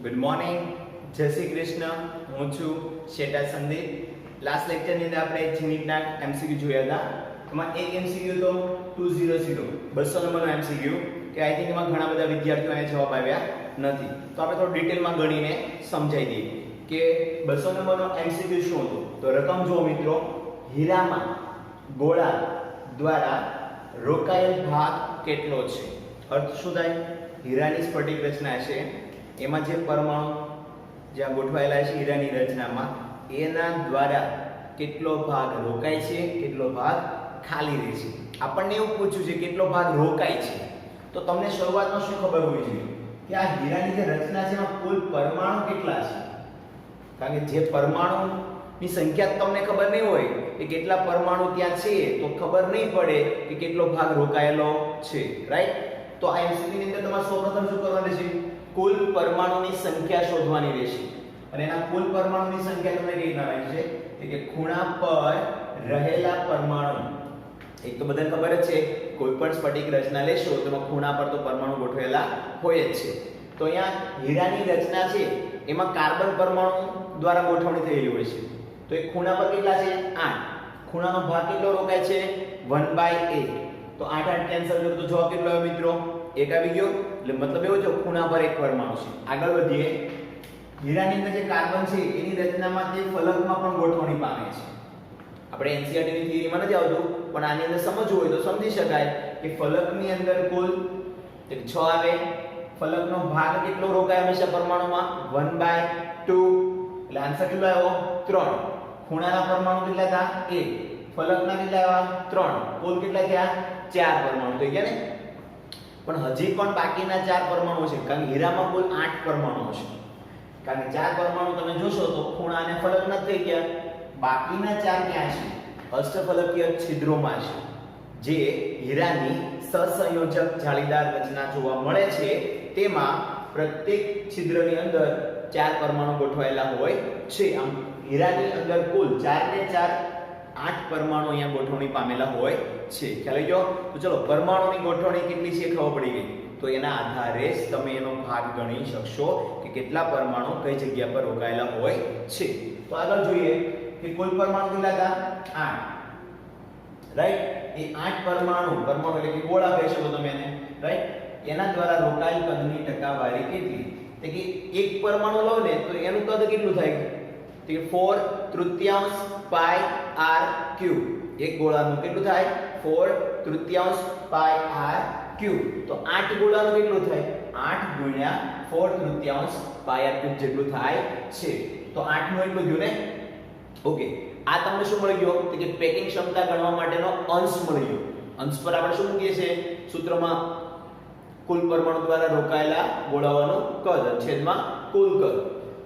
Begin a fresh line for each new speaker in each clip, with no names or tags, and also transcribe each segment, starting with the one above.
Good morning, જય શ્રી કૃષ્ણ. હું છું શેટા સંદીપ. લાસ્ટ લેક્ચરની અંદર આપણે જીનીટના એમસીક્યુ જોયા હતા. એમાં એક એમસીક્યુ તો 200 200 નંબરનો એમસીક્યુ કે આઈ થિંક એમાં ઘણા બધા વિદ્યાર્થીઓને જવાબ આવ્યા નથી. તો આપણે થોડું ડિટેલમાં ગણીને સમજાવી દઈએ કે 200 નંબરનો એમસીક્યુ શું હતો. તો રકમ જુઓ મિત્રો, હીરામાં ગોળા દ્વારા રોકાયેલ ભાગ કેટલો છે. અર્થ શું થાય? હીરાની સ્ફટિક રચના છે, એમાં જે પરમાણુ જ્યાં ગોઠવાયેલા છે હીરાની રચનામાં, એના દ્વારા કેટલો ભાગ રોકાય છે, કેટલો ભાગ ખાલી રહે છે. આપણને એવું પૂછ્યું છે કેટલો ભાગ રોકાય છે. તો તમને શરૂઆતમાં શું ખબર હોવી જોઈએ કે આ હીરાની જે રચના છે એમાં કુલ પરમાણુ કેટલા છે. કારણ કે જે પરમાણુની સંખ્યા તમને ખબર નહીં હોય કે કેટલા પરમાણુ ત્યાં છે, તો ખબર નહીં પડે કે કેટલો ભાગ રોકાયેલો છે. રાઈટ? તો આ એમસીક્યુ ની અંદર તમારે સૌપ્રથમ શું કરવાનું છે? કુલ પરમાણુની સંખ્યા શોધવાની રહેશે. અને એના કુલ પરમાણુની સંખ્યા તમને કઈ રીતના આવી છે કે ખૂણા પર રહેલા પરમાણુ. એક તો બધાને ખબર જ છે, કોઈ પણ સ્ફટિક રચના લેશો તો એમાં ખૂણા પર તો પરમાણુ ગોઠવેલા હોય જ છે. તો અહીંયા હીરાની રચના છે એમાં કાર્બન પરમાણુ દ્વારા ગોઠવણી થયેલી હોય છે. તો એક ખૂણા પર કેટલા છે? 8. ખૂણાનો ભાગ કેટલો રોકાય છે? 1/8. તો 8 8 કેન્સલ કરો તો જવાબ કેટલો આવ્યો મિત્રો? 1 આવી ગયો. એટલે મતલબ એવો છે ખૂણા પર એક પરમાણુ છે. આગળ વધીએ. હીરાની અંદર જે કાર્બન છે એની રચનામાં તે ફલકમાં પણ ગોઠવણી પામે છે. આપણે NCERT ની થિયરીમાં નથી આવતું, પણ આની અંદર સમજવું હોય તો સમજી શકાય કે ફલકની અંદર કુલ 6 આવે. ફલકનો ભાગ કેટલો રોકાય હંમેશા પરમાણુમાં? 1/2. એટલે આન્સર કેટલો આવ્યો? 3. ખૂણાના પરમાણુ કેટલા હતા? 1. ફલકના કેટલા આવ્યા? 3. કુલ કેટલા થયા? 4 પરમાણુ થઈ ગયા ને. પણ હજી પણ બાકીના 4 પરમાણુ છે, કારણ કે હીરામાં કુલ 8 પરમાણુ છે. કારણ કે 4 પરમાણુ તમે જોશો તો ખૂણા અને ફલકના થઈ ગયા. બાકીના 4 ક્યાં છે? અષ્ટફલકીય છિદ્રોમાં છે, જે હીરાની સહસંયોજક જાળીદાર રચના જોવા મળે છે. તેમાં પ્રત્યેક છિદ્રની અંદર 4 પરમાણુ ગોઠવાયેલા હોય છે. આમ હીરાની અંદર કુલ 4 ને 4 8 પરમાણુ અહીંયા ગોઠવણી પામેલા હોય છે. ખ્યાલ આવી ગયો? તો ચલો, પરમાણુની ગોઠવણી કેટલી છે ખબર પડી ગઈ. તો એના આધારે જ તમે એનો ભાગ ગણી શકશો કે કેટલા પરમાણુ કઈ જગ્યા પર રોકાયેલા હોય છે. તો આગળ જોઈએ કે કુલ પરમાણુ કેટલા હતા? 8. રાઈટ? એ 8 પરમાણુ એટલે કે ગોળા કહી શકો તમે એને. રાઈટ? એના દ્વારા રોકાયેલ કદની ટકાવારી કેટલી? એટલે કે એક પરમાણુ લો ને તો એનું કદ કેટલું થાય? તો 4/3 પાઈ r ક્યુબ. એક ગોળાનું કેટલું થાય? 4/3 પાઈ r ક્યુબ. તો 8 ગોળાનું કેટલું થાય? 8 ગુણ્યા 4/3 પાઈ r ક્યુબ જેટલું થાય છે. તો 8 નું એટલું થયું ને. ઓકે, આ તમને શું મળી ગયો? કે પેકિંગ ક્ષમતા ગણવા માટેનો અંશ મળી ગયો. અંશ પર આપણે શું મૂકીએ છીએ સૂત્રમાં? કુલ પરમાણુ દ્વારા રોકાયેલા ગોળાઓનું કદ છેદમાં કુલ કદ.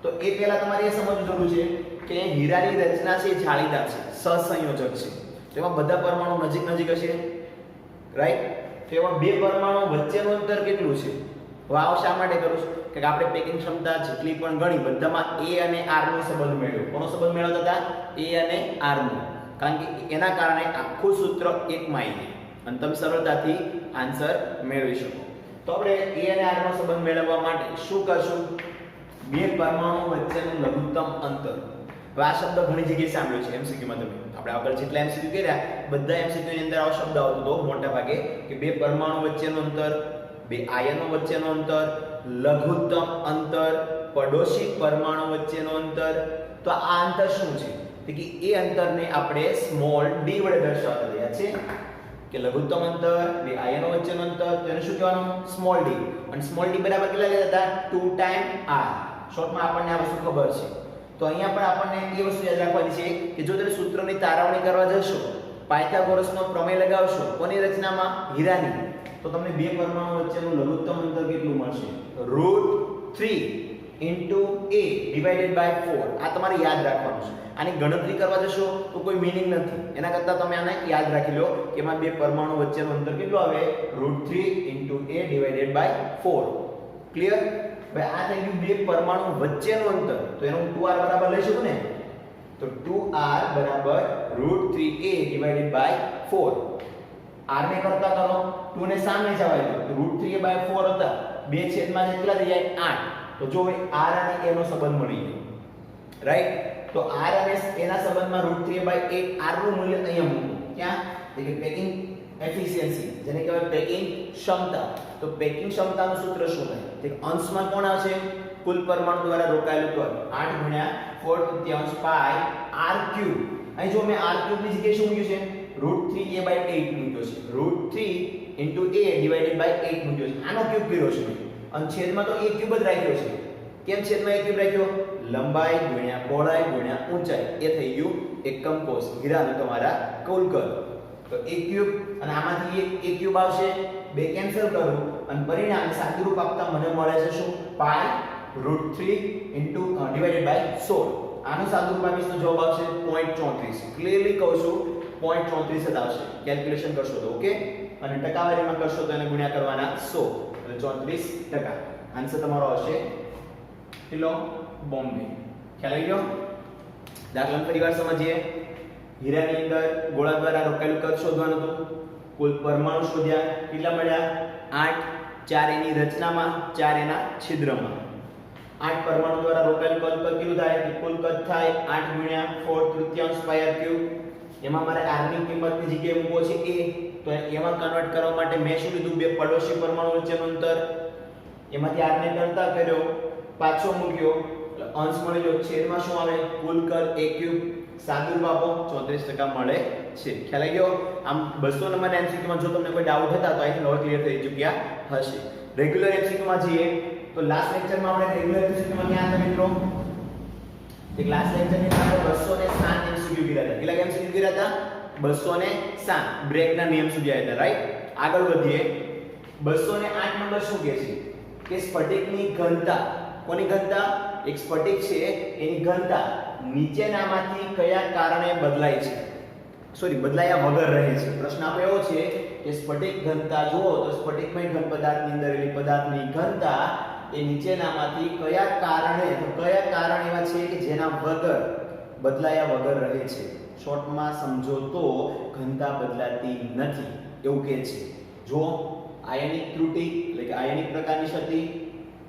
તો એ પહેલા તમારે એ સમજવું જરૂર છે કે હીરાની રચના છે જાળીદાર છે, સહસંયોજક છે. તેમાં બધા પરમાણુ નજીક નજીક હશે. રાઈટ? તો એમાં બે પરમાણુ વચ્ચેનું અંતર કેટલું છે? હવે આ શા માટે કરું છું કે આપણે પેકિંગ ક્ષમતા જેટલી પણ ગણી બધામાં A અને R નો સંબંધ મેળવ્યો. કોનો સંબંધ મેળવતા હતા? A અને R નો. કારણ કે એના કારણે આખું સૂત્ર એકમાં આવી જાય અને તમે સરળતાથી આન્સર મેળવી શકો. તો આપણે A અને R નો સંબંધ મેળવવા માટે શું કરશું? બે પરમાણુ વચ્ચેનું લઘુત્તમ અંતર. હવે આ શબ્દ ઘણી જગ્યાએ સાંભળ્યો છે MCQ માં. તમે આપણે આગળ જેટલા MCQ કર્યા બધા MCQ ની અંદર આ શબ્દ આવતો હતો મોટા ભાગે કે બે પરમાણુ વચ્ચેનું અંતર, બે આયનો વચ્ચેનું અંતર, લઘુત્તમ અંતર, પડોશી પરમાણુ વચ્ચેનું અંતર. તો આ અંતર શું છે? કે એ અંતરને આપણે સ્મોલ d વડે દર્શાવતા રહ્યા છે કે લઘુત્તમ અંતર, બે આયનો વચ્ચેનું અંતર, તો એને શું કહેવાનું? Small d. અને સ્મોલ d બરાબર કેટલા લેતા હતા? 2 ટાઈમ r. શોર્ટમાં આપણને આ વસ્તુ ખબર છે. તો અહીંયા પણ આપણને એ વસ્તુ યાદ રાખવાની છે કે જો તમે સૂત્રની તારવણી કરવા જશો, પાયથાગોરસનો પ્રમેય લગાવશો કોની રચનામાં? હીરાની, તો તમને બે પરમાણુ વચ્ચેનું લઘુત્તમ અંતર કેટલું મળશે? √3 * a / 4. આ તમારે યાદ રાખવાનું છે. આની ગણતરી કરવા જશો તો કોઈ મીનિંગ નથી. એના કરતાં તમે આને યાદ રાખી લો કે એમાં બે પરમાણુ વચ્ચેનું અંતર કેટલું આવે? √3 * a / 4. ક્લિયર? હવે આ થઈ ગયું બે પરમાણુ વચ્ચેનું અંતર. તો એનો હું 2r બરાબર લઈ શકું ને. તો 2r બરાબર √3a / 4. r ને કરતા કરો 2 ને સામે જવાય દો. √3a / 4 હતા. બે છેદમાં કેટલા થઈ જાય? 8. તો જો હવે r અને a નો સંબંધ મળી ગયો રાઈટ તો r અને a ના સંબંધમાં √3/8 r નું મૂલ્ય અહીંયા મૂકો ક્યાં એટલે કે પેકિંગ એફિશિયન્સી જેને કહેવાય પેકિંગ ક્ષમતા તો પેકિંગ ક્ષમતાનું સૂત્ર શું થાય કે અંશમાં કોણ આવશે કુલ પરમાણુ દ્વારા રોકાયેલું કદ 8 ગુણ્યા 4/3 પાઈ r3 અહીં જો મેં r3 ની જગ્યાએ શું મૂક્યું છે √3a/8 મૂક્યો છે √3 * a / 8 મૂક્યો છે આનો ક્યુબ કર્યો છે અને છેદમાં તો a ક્યુબ જ રાખ્યો છે કેમ છેદમાં a ક્યુબ રાખ્યો લંબાઈ ગુણ્યા પહોળાઈ ગુણ્યા ઊંચાઈ એ થઈ ગયું એકમ કોષ હીરાનું તમારા કુલ કદ તો a ક્યુબ અને આમાંથી a ક્યુબ આવશે બે કેન્સલ કરું અને પરિણામે સાદુરૂપ આપતા મને મળે છે શું પાઈ √3 / 16 આનું સાદુરૂપ આપીશ તો જવાબ આવશે 0.34 ક્લિયરલી કહું છું 0.34 જ આવશે કેલ્ક્યુલેશન કરશો તો ઓકે અને ટકાવારીમાં કરશો તો એને ગુણ્યા કરવાના 100 એટલે 34% આન્સર તમારો આવશે કિલો બોમ્બે ખ્યાલ આવી ગયો દાખલા ફરીવાર સમજીએ હીરાની અંદર ગોળા દ્વારા રોકાયેલું કદ શોધવાનું હતું કુલ પરમાણુ શોધ્યા કેટલા મળ્યા 8 4 એની રચનામાં 4 એના છિદ્રમાં 8 પરમાણુ દ્વારા રોકાયેલું કદ કેટલું થાય કુલ કદ થાય 8 ગુણ્યા 4/3 પાઈ r ક્યુબ એમાં મારે r ની કિંમતની જગ્યાએ મૂકવો છે a તો એમાં કન્વર્ટ કરવા માટે મેં શું લીધું બે પડોશી પરમાણુ વચ્ચેનું અંતર એમાંથી r ને ગણતા કર્યો પાછો મૂક્યો એટલે અંશ મળી ગયો છેદમાં શું આવે કુલ કદ a ક્યુબ સાદુરૂપ આપો 34% મળે છે ખ્યાલ આવી ગયો આમ 200 નંબર એમસીક્યુ માં જો તમને કોઈ ડાઉટ હતા તો આઈ હવે ક્લિયર થઈ ચૂક્યા હશે રેગ્યુલર એમસીક્યુ માં જઈએ તો લાસ્ટ લેક્ચરમાં આપણે રેગ્યુલર એમસીક્યુ માં ક્યાં હતા મિત્રો એક લાસ્ટ લેક્ચર ની અંદર 207 એમસીક્યુ કર્યા હતા કેટલા એમસીક્યુ કર્યા હતા 207 બ્રેક ના નિયમ સુધી આવ્યા હતા રાઈટ આગળ વધીએ 208 નંબર શું કહે છે કે સ્ફટિકની ઘનતા કોની ઘનતા એક સ્ફટિક છે એની ઘનતા નીચેનામાંથી કયા કારણે બદલાય છે સોરી બદલાયા વગર રહે છે પ્રશ્ન આપણો એવો છે કે સ્ફટિક ઘનતા જુઓ તો સ્ફટિકમય ઘન પદાર્થની અંદર રહેલી પદાર્થની ઘનતા એ નીચેનામાંથી કયા કારણે એવા છે કે જેના વગર બદલાયા વગર રહે છે શોર્ટમાં સમજો તો ઘનતા બદલાતી નથી એવું કહે છે જો આયનિક ત્રુટિ એટલે કે આયનિક પ્રકારની ક્ષતિ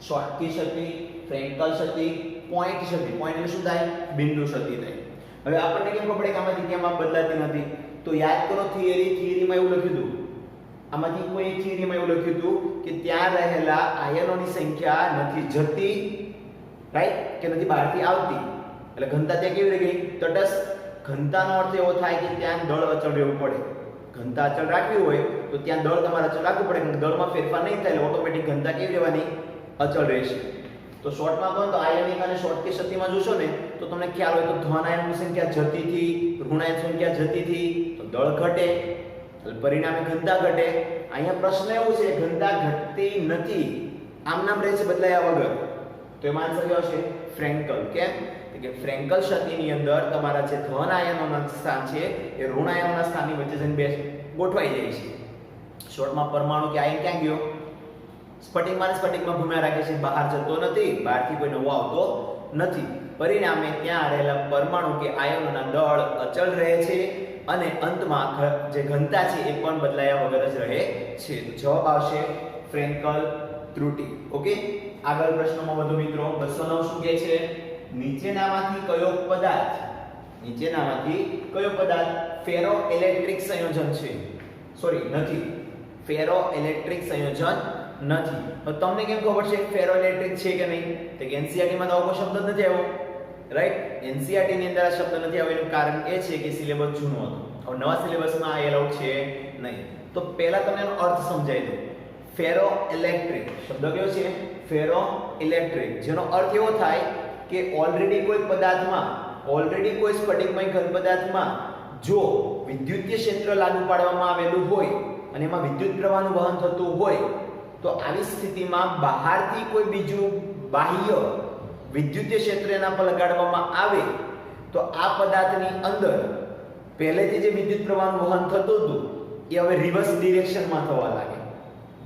શોર્ટકી ક્ષતિ ફ્રેન્કલ ક્ષતિ પોઈન્ટ ક્ષતિ પોઈન્ટ એટલે શું થાય બિંદુ ક્ષતિ થાય હવે આપણને કેમ ખબર કે આમાંથી કેમ બદલાતી નથી તો યાદ કરો થિયરીમાં એવું લખ્યું હતું આમાંથી કોઈ થિયરીમાં એવું લખ્યું હતું કે ત્યાં રહેલા આયનોની સંખ્યા નથી જતી રાઈટ કે નથી બહારથી આવતી એટલે ઘનતા ત્યાં કેવી રહી ગઈ તટસ્થ ઘનતાનો અર્થ એવો થાય કે ત્યાં દળ અચળ રહેવું પડે ઘનતા અચળ રાખવી હોય તો ત્યાં દળ તમારે અચળ રાખવું પડે કે દળમાં ફેરફાર નહીં થાય એટલે ઓટોમેટિક ઘનતા કેવી રહેવાની અચળ રહેશે તો શોર્ટમાં કહો તો આયનિક અને શોર્ટકી ક્ષતિમાં જોશો ને તો તમને ખ્યાલ હોય તો ધન આયનની સંખ્યા જતીથી ઋણ આયન સંખ્યા જતીથી તો દળ ઘટે એટલે પરિણામે ઘનતા ઘટે અહીંયા પ્રશ્ન એવો છે ઘનતા ઘટતી નથી આમ નામ રહે છે બદલાયા વગર તો એમાં આન્સર કયો છે ફ્રેન્કલ કેમ કે ફ્રેન્કલ ક્ષતિની અંદર તમારા જે ધન આયનોના સ્થાન છે એ ઋણ આયનોના સ્થાનની વચ્ચે જઈને બે ગોઠવાઈ જાય છે શોર્ટમાં પરમાણુ કે આયન ક્યાં ગયો સ્ફટિકમાં ભૂમિકા રાખે છે બહાર જતો નથી બહારથી કોઈ નવો આવતો નથી પરિણામે ત્યાં રહેલા પરમાણુ કે આયનોના દળ અચળ રહે છે અને અંતમાં જે ઘનતા છે એ પણ બદલાયા વગર જ રહે છે જવાબ આવશે ફ્રેન્કલ ત્રુટિ ઓકે આગળ પ્રશ્નમાં વધુ મિત્રો 209 શું કહે છે નીચેનામાંથી કયો પદાર્થ ફેરો ઇલેક્ટ્રિક સંયોજન છે સોરી નથી ફેરો ઇલેક્ટ્રિક સંયોજન નથી તો તમને કેમ ખબર છે ફેરો ઇલેક્ટ્રિક છે કે નહીં તો કે એનસીઈઆરટી માં તો આવો શબ્દ નથી આવ્યો રાઈટ એનસીઈઆરટી ની અંદર આ શબ્દ નથી આવ્યો એનું કારણ એ છે કે સિલેબસ જૂનો હતો હવે નવા સિલેબસમાં આ એલાઉડ છે નહીં તો પહેલા તમને એનો અર્થ સમજાવી દઉં ફેરો ઇલેક્ટ્રિક શબ્દ કયો છે ફેરો ઇલેક્ટ્રિક જેનો અર્થ એવો થાય કે ઓલરેડી કોઈ સ્ફટિકમય ઘન પદાર્થમાં જો વિદ્યુતીય ક્ષેત્ર લાગુ પાડવામાં આવેલું હોય અને એમાં વિદ્યુત પ્રવાહનું વહન થતું હોય તો આવી સ્થિતિમાં બહારથી કોઈ બીજું બાહ્ય વિદ્યુતીય ક્ષેત્ર એના પર લગાડવામાં આવે તો આ પદાર્થની અંદર પહેલેથી જે વિદ્યુત પ્રવાહનું વહન થતું હતું એ હવે રિવર્સ ડિરેક્શનમાં થવા લાગે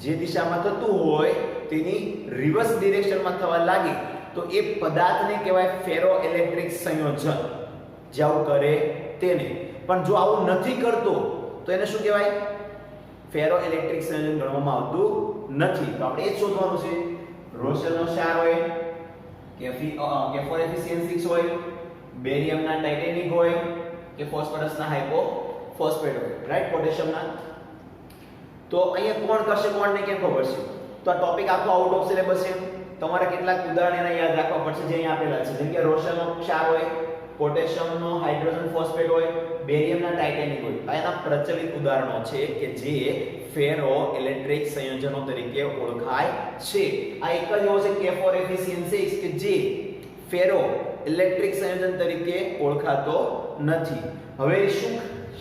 જે દિશામાં થતું હોય તેની રિવર્સ ડિરેક્શનમાં થવા લાગે તો એ પદાર્થને કહેવાય ફેરો ઇલેક્ટ્રિક સંયોજન જે આવું કરે તેને પણ જો આવું નથી કરતો તો એને શું કહેવાય ફેરો ઇલેક્ટ્રિક સંયોજન ગણવામાં આવતું નથી તો આપણે એ જ શોધવાનું છે રોશનનો ક્ષાર હોય K4Fe6 હોય, બેરિયમના ટાઇટેનિક હોય કે ફોસ્ફરસના હાઇપોફોસ્ફેટ હોય, રાઈટ, પોટેશિયમના. તો અહીંયા કોણ કરશે કોણ ને કેમ ખબર છે? તો આ ટોપિક આખો આઉટ ઓફ સિલેબસ છે. તમારે કેટલાક ઉદાહરણ એના યાદ રાખવા પડશે જે અહીંયા આપેલા છે. જેમ કે રોશનનો ક્ષાર હોય, પોટેશિયમનો હાઇડ્રોજન ફોસ્ફેટ હોય, બેરિયમના ટાઇટેનિક હોય. આ એના પ્રચલિત ઉદાહરણો છે કે જે ફેરો ઇલેક્ટ્રિક સંયોજનો તરીકે ઓળખાય છે. આ એક જ એવો છે K4Fe6 કે જે ફેરો ઇલેક્ટ્રિક સંયોજન તરીકે ઓળખાતો નથી. હવે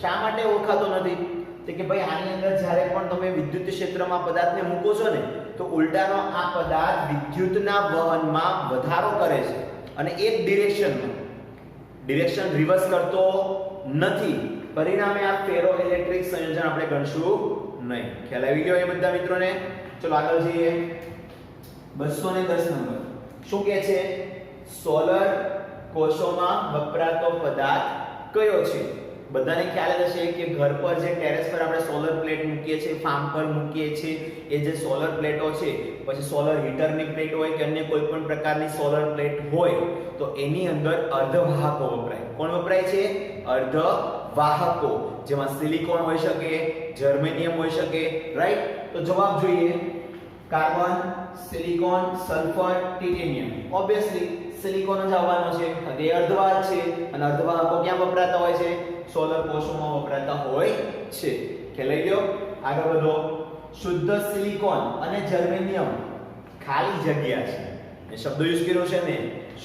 શા માટે ઓળખાતો નથી? તો કે ભાઈ આની અંદર જ્યારે પણ તમે વિદ્યુત ક્ષેત્રમાં પદાર્થને મૂકો છો ને તો ઉલટાનો આ પદાર્થ વિદ્યુતના વહનમાં વધારો કરે છે અને એક ડિરેક્શન રિવર્સ કરતો નથી. પરિણામે આ ફેરો ઇલેક્ટ્રિક સંયોજન આપણે ગણશું નહીં. ખ્યાલ આવી ગયો એ બધા મિત્રોને? ચલો આગળ જઈએ. 210 નંબર શું કહે છે? સોલર કોષોમાં વપરાતો પદાર્થ કયો છે? બધાને ખ્યાલ જ હશે કે ઘર પર જે ટેરેસ પર આપણે સોલર પ્લેટ મૂકીએ છીએ, ફાર્મ પર મૂકીએ છીએ, એ જે સોલર પ્લેટો છે, પછી સોલર હીટરની પ્લેટ હોય કે અન્ય કોઈ પણ પ્રકારની સોલર પ્લેટ હોય તો એની અંદર અર્ધવાહકો વપરાય. કોણ વપરાય છે? અર્ધવાહકો, જેમાં સિલિકોન હોઈ શકે, જર્મેનિયમ હોઈ શકે, રાઈટ. તો જવાબ જોઈએ. Carbon, silicon, sulphur, titanium. Obviously silicon જ આવવાનો છે. તે અર્ધવાહક છે અને અર્ધવાહકો ક્યાં વપરાતા હોય છે? સોલર કોષોમાં વપરાતા હોય છે. ખ્યાલ આવી ગયો? આગળ વધો. શુદ્ધ સિલિકોન અને જર્મેનિયમ ખાલી જગ્યા છે. એ શબ્દ યુઝ કર્યો છે ને,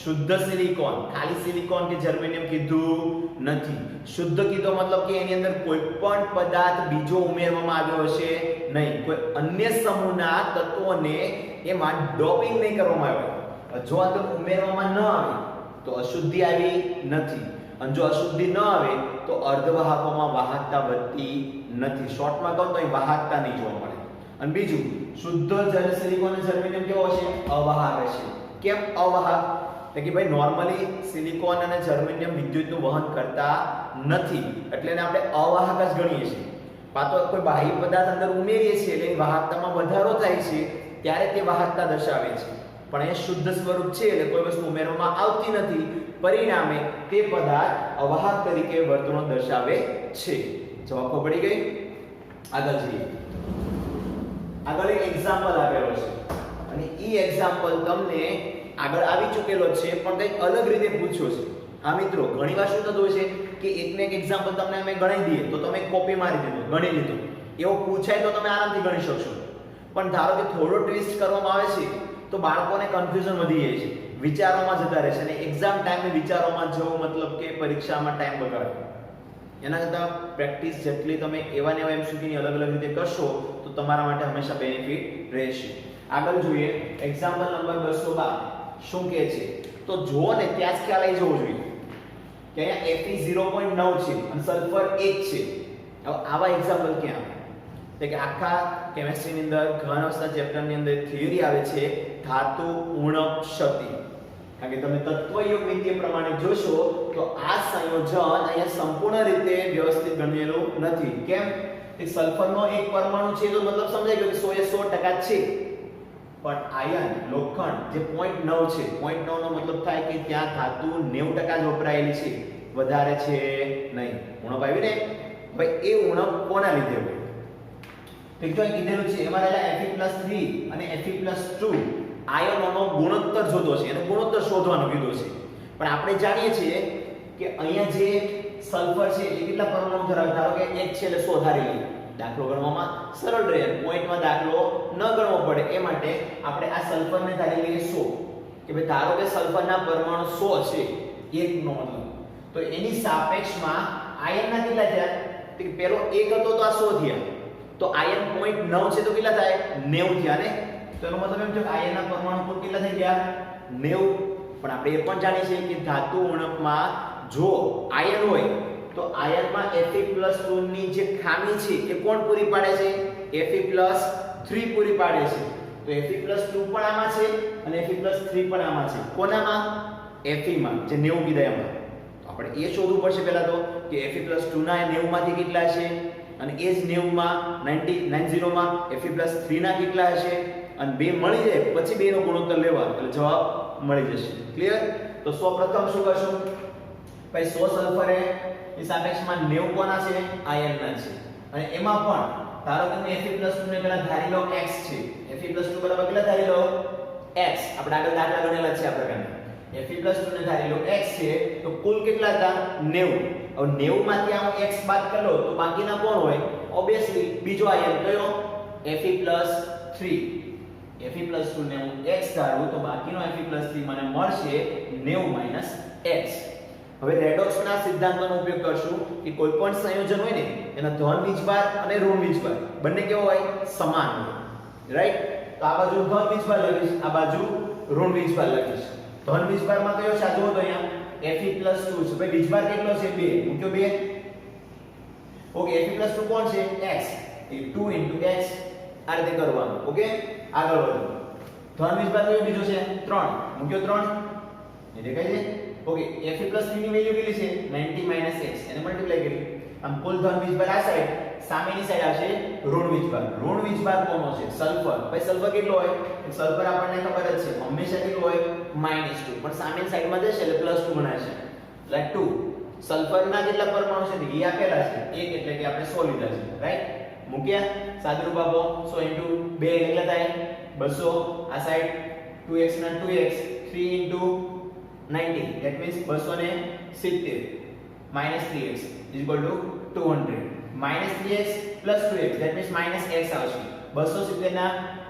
શુદ્ધ સિલિકોન. ખાલી સિલિકોન કે જર્મેનિયમ કીધું નથી. શુદ્ધ કીધો મતલબ કે એની અંદર કોઈ પણ પદાર્થ બીજો ઉમેરવામાં આવ્યો હશે નહીં. કોઈ અન્ય સમૂહના તત્વોને એમાં ડોપિંગ નહીં કરવામાં આવે. જો આ તો ઉમેરવામાં ન આવે તો અશુદ્ધિ આવી નથી, અને જો અશુદ્ધિ ન આવે તો અર્ધવાહકોમાં વાહકતા વધતી નથી. શોર્ટમાં કહું તો અહીં વાહકતા નહીં જોવા મળે. અને બીજું, શુદ્ધ સિલિકોન અને જર્મેનિયમ કેવો હશે? અવાહક હશે. કેમ અવાહક? તો કે ભાઈ નોર્મલી સિલિકોન અને જર્મેનિયમ વિદ્યુતનું વહન કરતા નથી એટલે એને આપણે અવાહક જ ગણીએ છીએ. પાછો કોઈ બાહ્ય પદાર્થ અંદર ઉમેરીએ છીએ એટલે વાહકતામાં વધારો થાય છે ત્યારે તે વાહકતા દર્શાવે છે. પણ એ શુદ્ધ સ્વરૂપ છે એટલે કોઈ વસ્તુ ઉમેરવામાં આવતી નથી. પરિણામે તે પદાર્થ અવાહક તરીકે વર્તણૂક દર્શાવે છે. જવાબ પડી ગઈ? આગળ જઈએ. આગળ એક એક્ઝામ્પલ આપેલો છે અને ઈ એક્ઝામ્પલ તમને આગળ આવી ચૂકેલો છે પણ કંઈક અલગ રીતે પૂછ્યો છે. આ મિત્રો ઘણીવાર શું થતું હોય છે કે એકને એક એક્ઝામ્પલ તમને અમે ગણી દઈએ તો તમે કોપી મારી દીધો, ગણી લીધો. એવો પૂછાય તો તમે આરામથી ગણી શકશો. પણ ધારો કે થોડો ટ્વિસ્ટ કરવામાં આવે છે તો બાળકોને કન્ફ્યુઝન વધી જાય છે, વિચારોમાં જતા રહે છે અને એક્ઝામ ટાઈમે વિચારોમાં જવું મતલબ કે પરીક્ષામાં ટાઈમ બગાડે. એના કરતાં પ્રેક્ટિસ જેટલી તમે એવા ને એવા એમસીક્યુની અલગ અલગ રીતે કરશો તો તમારા માટે હંમેશા બેનિફિટ રહેશે. આગળ જોઈએ. એક્ઝામ્પલ નંબર 212 શું કહે છે? તો જુઓ ને ત્યાં જ ખ્યાલ આવી જવો જોઈએ કે અહીંયા Fe 0.9 છે અને સલ્ફર 1 છે. હવે આવા એક્ઝામ્પલ ક્યાં આવે? કે આખા કેમિસ્ટ્રીની અંદર ઘન અવસ્થા ચેપ્ટરની અંદર થિયરી આવે છે ધાતુ ઉણપ ક્ષતિ. કારણ કે તમે તત્વયોગ વિદ્ય પ્રમાણે જોશો તો આ સંયોજન અહીંયા સંપૂર્ણ રીતે વ્યવસ્થિત ગણેલું નથી. કેમ? કે સલ્ફરનો એક પરમાણુ છે તો મતલબ સમજાઈ ગયો કે 100% છે. પણ આયન લોખંડ જે 0.9 છે, 0.9 નો મતલબ થાય કે ત્યાં ધાતુ 90% જ વપરાયેલી છે, વધારે છે નહીં. ઉણપ આવી ને ભાઈ, એ ઉણપ કોના લીધે હોય? ઠીક છે, કીધેલું છે એમાં રહેલા Fe+3 અને Fe+2 આયનોનો ગુણોત્તર જોતો છે અને ગુણોત્તર શોધવાનું કીધું છે. પણ આપણે જાણીએ છીએ કે અહીંયા જે સલ્ફર છે એ કેટલા પરમાણુ ધરાવે? ધારો કે 1 છે એટલે 100 ધારી લઈએ. દાખલો ગણવામાં સરળ રહે, પોઈન્ટમાં દાખલો ન ગણવો પડે એ માટે આપણે આ સલ્ફરને ધારી લઈએ 100. કે ભાઈ ધારો કે સલ્ફરના પરમાણુ 100 છે, 1 નો મતલબ, તો એની સાપેક્ષમાં આયનના કેટલા થયા? કે પેલો 1 હતો તો આ 100 થયા, તો આયન 0.9 છે તો કેટલા થાય? 90 થયા ને. તો એનો મતલબ એમ છે કે આયનના પરમાણુ કુલ કેટલા થઈ ગયા? 90. પણ આપણે એ પણ જાણીએ છીએ કે ધાતુ ઉણપમાં જો આયન હોય તો આયનમાં Fe+2 ની જે ખામી છે એ કોણ પૂરી પાડે છે? Fe+3 પૂરી પાડે છે. તો Fe+2 પણ આમાં છે અને Fe+3 પણ આમાં છે. કોનામાં? Fe માં, જે 90 કીધા એમાં. તો આપણે એ શોધવું પડશે પહેલા તો કે Fe+2 ના 90 માંથી કેટલા છે અને એ જ 90 માં 90 માં Fe+3 ના કેટલા હશે. અને 2 મળી જાય પછી 2 નો ગુણોત્તર લેવાનો એટલે જવાબ મળી જશે. ક્લિયર? તો સૌપ્રથમ શું કરશું? ભાઈ 100 સલ્ફર એ સાપેક્ષમાં 90 કોના છે? આયનના છે. અને એમાં પણ ધારો કે Fe+2 ને પેલા ધારી લો x છે. Fe+2 બરાબર કેટલા ધારી લો? x. આપણે આગળ દાખલા ગણેલા છે આ પ્રકારના. Fe+2 ને ધારી લો x છે તો કુલ કેટલા હતા? 90. હવે 90 માંથી આમ x બાદ કરી લો તો બાકીના કોણ હોય? ઓબ્વિયસલી બીજો આયન કયો? Fe+3. Fe+2 ને હું x ધારું તો બાકીનો Fe+3 મને મળશે 90 - x. હવે રેડોક્સના સિદ્ધાંતનો ઉપયોગ કરશું કે કોઈ પણ સંયોજન હોય ને એના ધન વીજભાર અને ઋણ વીજભાર બંને કેવો હોય? સમાન હોય. રાઈટ? તો આ બાજુ ધન વીજભાર લખીશ, આ બાજુ ઋણ વીજભાર લખીશ. ધન વીજભારમાં કયો છે? જુઓ તો અહીંયા Fe+2 છે. ભાઈ વીજભાર કેટલો છે? 2. મૂક્યો 2. ઓકે, Fe+2 કોણ છે? x. એ 2 * x આ રીતે કરવાનું. ઓકે, આગળ વધો. ધન વીજભાર કયો બીજો છે? 3. મૂક્યો 3. એ દેખાય છે? ઓકે, Fe+3 ની વેલ્યુ કેટલી છે? 90 - x. એને મલ્ટીપ્લાય કરી. આમ કુલ ધન વીજભાર આ સાઈડ, સામેની સાઈડ આવશે ઋણ વીજભાર. ઋણ વીજભાર કોનો છે? સલ્ફર. ભાઈ સલ્ફર કેટલો હોય? સલ્ફર આપણને ખબર જ છે હંમેશા કેટલો હોય? -2. પણ સામેની સાઈડમાં જશે એટલે +2 બનાવશે. એટલે 2. સલ્ફરના કેટલા પરમાણુ છે? એ આપેલા છે 1, એટલે કે આપણે 100 લીધા છે. રાઈટ? મૂક્યા? સાદરૂપ આપો. 100 * 2 કેટલા થાય? 200. આ સાઈડ 2x ના 2x, 3 * 90 that means 270 minus 3x is equal to 200. minus 3x plus 2x that means minus x આવશે. 270 ના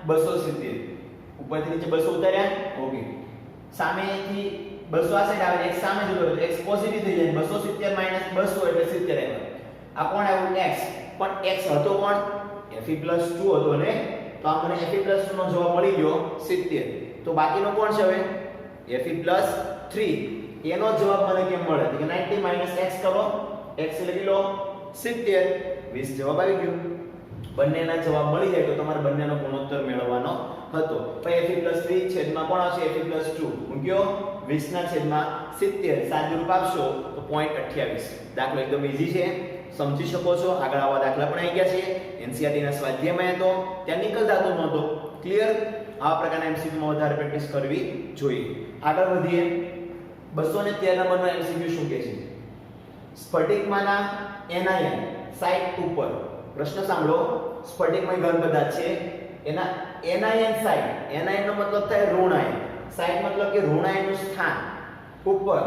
270 ઉપરથી નીચે 200 ઉતાર્યા. ઓકે, સામેથી 200 આ સાઈડ આવે x સામે જતો રહે x પોઝિટિવ થઈ જાય. 270 minus 200 એટલે 70 આવે. આ કોણ આવ્યું? x. પણ x હતો કોણ? Fe+2 હતો ને, તો આ મને Fe+2 નો જવાબ મળી ગયો 70. તો બાકીનો કોણ છે હવે? Fe+3. એનો જવાબ મને કેમ મળે? કે 90 - x કરો. x લખી લો 70. 20 જવાબ આવી ગયો. બંનેના જવાબ મળી જાય તો તમારે બંનેનો ગુણોત્તર મેળવવાનો હતો. પછી Fe+3 છેદમાં કોણ આવશે? Fe+2 મૂક્યો 20 ના છેદમાં 70. સાદુરૂપ આપશો તો 0.28. દાખલો એકદમ ઈઝી છે, સમજી શકો છો. આગળ આવા દાખલા પણ આવી ગયા છે. NCERT ના સ્વાધ્યાયમાં હતો ત્યાં નીકળતો નહોતો. ક્લિયર? આ પ્રકારના MCQ માં વધારે પ્રેક્ટિસ કરવી જોઈએ. આગળ વધીએ. 213 નંબરનો MCQ શું કહે છે? સ્ફટિકમાંના એનાયન સાઇટ ઉપર. પ્રશ્ન સાંભળો. સ્ફટિકમય ઘન પદાર્થ છે, એના એનાયન સાઇટ, એનાયનનો મતલબ થાય ઋણ આયન, સાઇટ મતલબ કે ઋણ આયનનું સ્થાન ઉપર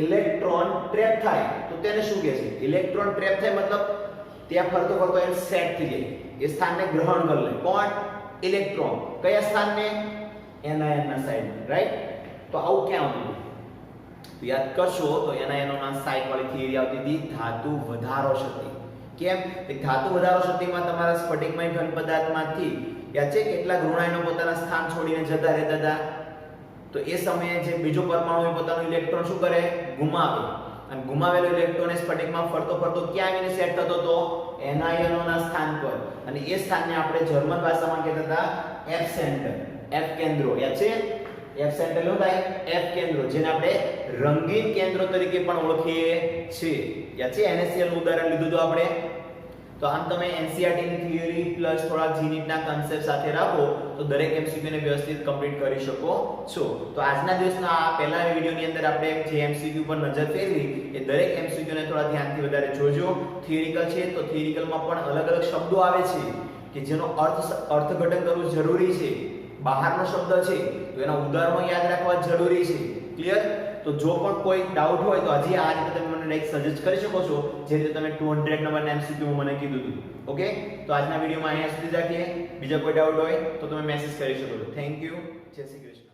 ઇલેક્ટ્રોન ટ્રેપ થાય તો તેને શું કહે છે? ઇલેક્ટ્રોન ટ્રેપ થાય મતલબ ત્યાં ફરતો ફરતો એને સેટ થઈ જાય, એ સ્થાનને ગ્રહણ કરી લે. કોણ? ઇલેક્ટ્રોન. કયા સ્થાનને? એનાયનના સાઇડમાં. રાઈટ? તો આવું ક્યાં આવતું? તો યાદ કરશો તો એનાયનોના સાઇટ વાળી થિયરી આવતી હતી ધાતુ વધારો શક્તિ. કેમ? કે ધાતુ વધારો શક્તિમાં તમારા સ્ફટિકમય ઘન પદાર્થમાંથી યાદ છે કેટલાક ઋણાયનો પોતાના સ્થાન છોડીને જતા રહેતા હતા. તો એ સમયે જે બીજો પરમાણુ પોતાનું ઇલેક્ટ્રોન શું કરે? ગુમાવે. અને ગુમાવેલો ઇલેક્ટ્રોન એ સ્ફટિકમાં ફરતો ફરતો ક્યાં આવીને સેટ થતો હતો? એનાયનોના સ્થાન પર. અને એ સ્થાનને આપણે જર્મન ભાષામાં કહેતા હતા એફ સેન્ટર, એફ કેન્દ્રો. યાદ છે? એફ સેન્ટર શું થાય? એફ કેન્દ્રો, જેને આપણે રંગીન કેન્દ્રો તરીકે પણ ઓળખીએ છીએ. યાદ છે? NaCl નું ઉદાહરણ લીધું તો આપણે. તો આમ તમે NCERT ની થિયરી પ્લસ થોડા જીનીટના કન્સેપ્ટ સાથે રાખો તો દરેક MCQ ને વ્યવસ્થિત કમ્પ્લીટ કરી શકો છો. તો આજના દિવસના આ પહેલા વિડિયોની અંદર આપણે જે MCQ પર નજર ફેરવી એ દરેક MCQ ને થોડા ધ્યાનથી વધારે જોજો. થિયરિકલ છે તો થિયરિકલમાં પણ અલગ અલગ શબ્દો આવે છે કે જેનો અર્થઘટન કરવું જરૂરી છે. બહારનો શબ્દ છે તો એના ઉદાહરણો યાદ રાખવા જરૂરી છે. ક્લિયર? તો જો પણ કોઈ ડાઉટ હોય તો હજી આ રીતે તમે મને લાઈક સજેસ્ટ કરી શકો છો જે રીતે તમે 200 નંબરના MCQ મને કીધું હતું. ઓકે, તો આજના વિડીયોમાં અહીંયા સુધી રાખીએ. બીજા કોઈ ડાઉટ હોય તો તમે મેસેજ કરી શકો છો. Thank you. જય શ્રી કૃષ્ણ.